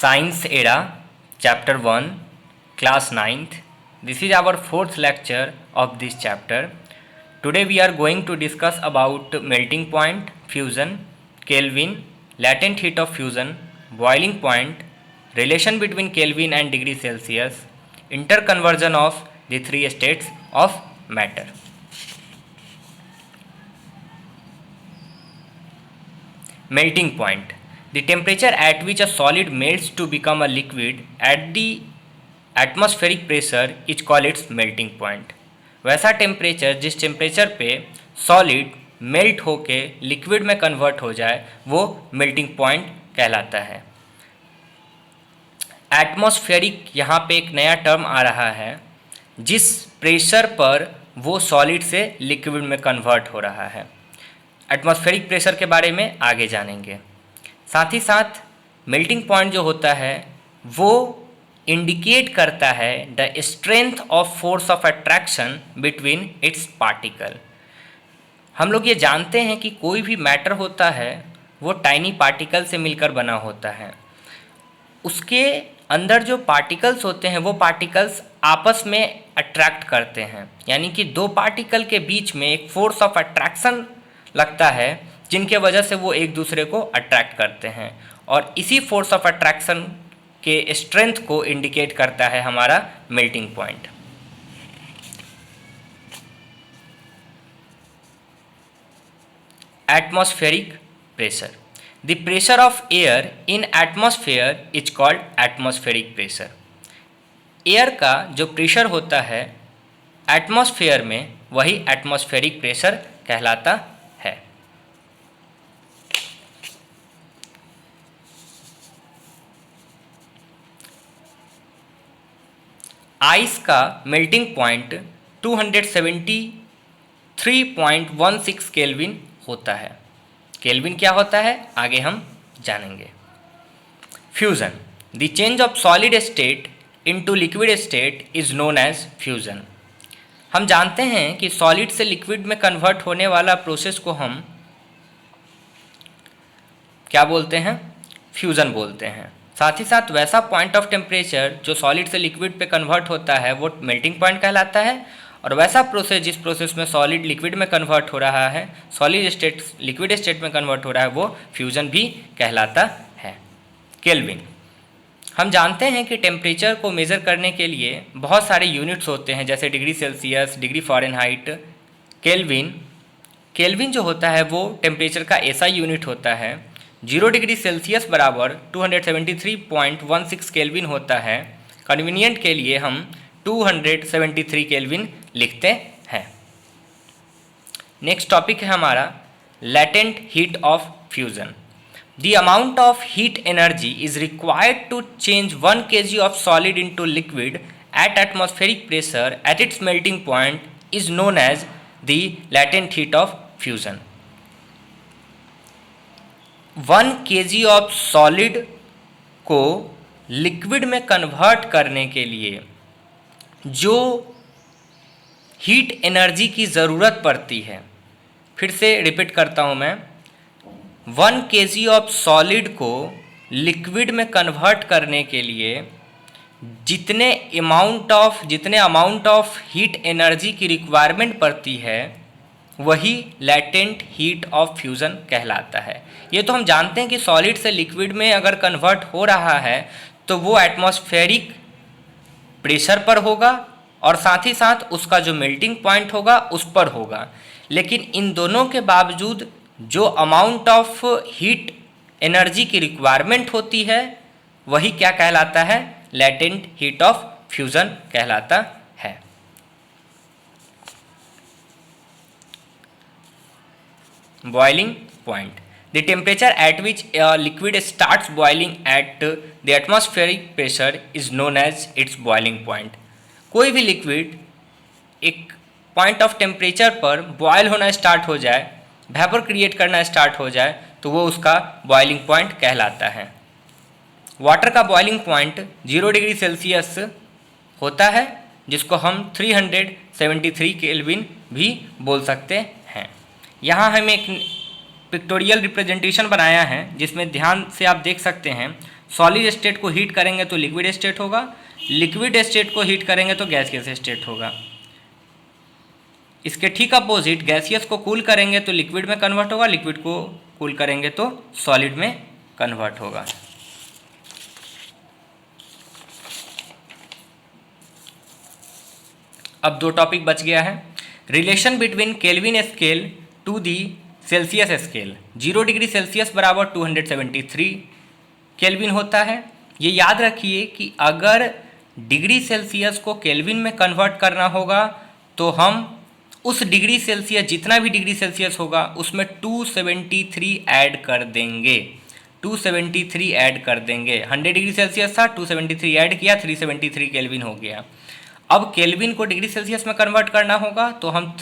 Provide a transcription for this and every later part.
Science Era, Chapter 1, Class 9th. This is our 4th lecture of this chapter. Today we are going to discuss about melting point, fusion, Kelvin, latent heat of fusion, boiling point, relation between Kelvin and degree Celsius, interconversion of the three states of matter. Melting point. The temperature at which a solid melts to become a liquid at the atmospheric pressure is called its melting point. वैसा temperature जिस temperature पे solid melt होके liquid में convert हो जाए वो melting point कहलाता है। एटमॉस्फेरिक यहाँ पे एक नया टर्म आ रहा है, जिस प्रेशर पर वो सॉलिड से लिक्विड में कन्वर्ट हो रहा है। एटमॉस्फेरिक प्रेशर के बारे में आगे जानेंगे। साथ ही साथ मेल्टिंग पॉइंट जो होता है वो इंडिकेट करता है the strength of force of attraction between its particle. हम लोग ये जानते हैं कि कोई भी मैटर होता है वो टाइनी पार्टिकल से मिलकर बना होता है। उसके अंदर जो पार्टिकल्स होते हैं वो पार्टिकल्स आपस में अट्रैक्ट करते हैं, यानी कि दो पार्टिकल के बीच में एक फोर्स ऑफ अट्रैक्शन लगता है जिनके वजह से वो एक दूसरे को अट्रैक्ट करते हैं, और इसी फोर्स ऑफ अट्रैक्शन के स्ट्रेंथ को इंडिकेट करता है हमारा melting point. Atmospheric pressure. The pressure of air in atmosphere is called atmospheric pressure. Air का जो प्रेशर होता है एटमॉस्फेयर में वही एटमॉस्फेरिक प्रेशर कहलाता है। आइस का मेल्टिंग पॉइंट 273.16 केल्विन होता है। केल्विन क्या होता है आगे हम जानेंगे। Fusion. The change of solid state into liquid state is known as fusion. हम जानते हैं कि सॉलिड से लिक्विड में कन्वर्ट होने वाला प्रोसेस को हम क्या बोलते हैं, फ्यूज़न बोलते हैं। साथ ही साथ वैसा पॉइंट ऑफ टेम्परेचर जो सॉलिड से लिक्विड पे कन्वर्ट होता है वो मेल्टिंग पॉइंट कहलाता है, और वैसा प्रोसेस जिस प्रोसेस में सॉलिड लिक्विड में कन्वर्ट हो रहा है, सॉलिड स्टेट लिक्विड स्टेट में कन्वर्ट हो रहा है, वो फ्यूज़न भी कहलाता है। केल्विन। हम जानते हैं कि टेम्परेचर को मेज़र करने के लिए बहुत सारे यूनिट्स होते हैं, जैसे degree Celsius, degree Fahrenheit, kelvin. Kelvin जो होता है वो टेम्परेचर का ऐसा यूनिट होता है। 0 डिग्री सेल्सियस बराबर 273.16 केल्विन होता है। कन्वीनियंट के लिए हम 273 केल्विन लिखते हैं। नेक्स्ट टॉपिक है हमारा latent heat of fusion. The amount of heat energy is required to change 1 kg of solid into liquid at atmospheric pressure at its melting point is known as the latent heat of fusion. 1 kg of solid को liquid में convert करने के लिए जो heat energy की ज़रूरत पड़ती है, फिर से रिपीट करता हूँ मैं, 1 kg ऑफ सॉलिड को लिक्विड में कन्वर्ट करने के लिए जितने अमाउंट ऑफ हीट एनर्जी की रिक्वायरमेंट पड़ती है वही लैटेंट हीट ऑफ फ्यूज़न कहलाता है। ये तो हम जानते हैं कि सॉलिड से लिक्विड में अगर कन्वर्ट हो रहा है तो वो एटमॉस्फेरिक प्रेशर पर होगा और साथ ही साथ उसका जो मेल्टिंग पॉइंट होगा उस पर होगा, लेकिन इन दोनों के बावजूद जो अमाउंट ऑफ हीट एनर्जी की रिक्वायरमेंट होती है वही क्या कहलाता है, लैटेंट हीट ऑफ फ्यूज़न कहलाता है। Boiling point. The temperature at which liquid starts boiling at the atmospheric pressure is known as its boiling point. कोई भी लिक्विड एक पॉइंट ऑफ टेम्परेचर पर बॉयल होना स्टार्ट हो जाए, वेपर क्रिएट करना स्टार्ट हो जाए, तो वो उसका बॉइलिंग पॉइंट कहलाता है। वाटर का बॉइलिंग पॉइंट 0 डिग्री सेल्सियस होता है, जिसको हम 373 केल्विन भी बोल सकते हैं। यहाँ हम एक पिक्टोरियल रिप्रेजेंटेशन बनाया है जिसमें ध्यान से आप देख सकते हैं, सॉलिड स्टेट को हीट करेंगे तो लिक्विड स्टेट होगा, लिक्विड स्टेट को हीट करेंगे तो गैसियस स्टेट होगा। इसके ठीक अपोजिट गैसियस को कूल करेंगे तो लिक्विड में कन्वर्ट होगा, लिक्विड को कूल करेंगे तो सॉलिड में कन्वर्ट होगा। अब 2 टॉपिक बच गया है। Relation between Kelvin scale to the Celsius scale. 0 degree Celsius बराबर 273 केल्विन होता है। ये याद रखिए कि अगर डिग्री सेल्सियस को केल्विन में कन्वर्ट करना होगा तो हम उस डिग्री सेल्सियस, जितना भी डिग्री सेल्सियस होगा उसमें 273 ऐड कर देंगे, 273 ऐड कर देंगे। 100 डिग्री सेल्सियस था, 273 ऐड किया, 373 केल्विन हो गया। अब केल्विन को डिग्री सेल्सियस में कन्वर्ट करना होगा तो हम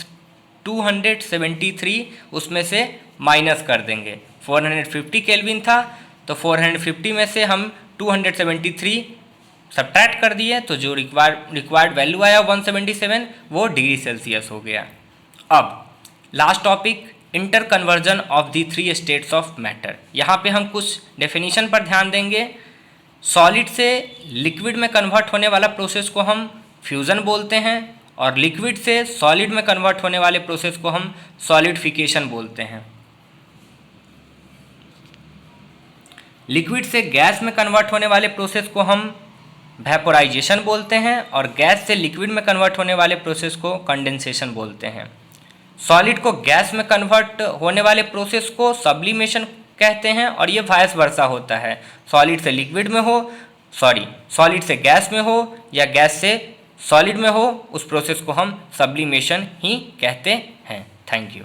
273 उसमें से माइनस कर देंगे। 450 केल्विन था तो 450 में से हम 273 सब्ट्रैक्ट कर दिए तो जो रिक्वायर्ड वैल्यू आया 177, वो डिग्री सेल्सियस हो गया। अब last topic, inter conversion of the 3 states of matter. यहाँ पे हम कुछ डेफिनेशन पर ध्यान देंगे। सॉलिड से लिक्विड में कन्वर्ट होने वाला प्रोसेस को हम फ्यूज़न बोलते हैं और लिक्विड से सॉलिड में कन्वर्ट होने वाले प्रोसेस को हम सॉलिडिफिकेशन बोलते हैं। लिक्विड से गैस में कन्वर्ट होने वाले प्रोसेस को हम वेपोराइजेशन बोलते हैं और गैस से लिक्विड में कन्वर्ट होने वाले प्रोसेस को कंडेंसेशन बोलते हैं। सॉलिड को गैस में कन्वर्ट होने वाले प्रोसेस को सब्लिमेशन कहते हैं और ये वाइस वर्सा होता है, सॉलिड से लिक्विड में हो, सॉलिड से गैस में हो या गैस से सॉलिड में हो, उस प्रोसेस को हम सब्लिमेशन ही कहते हैं। Thank you.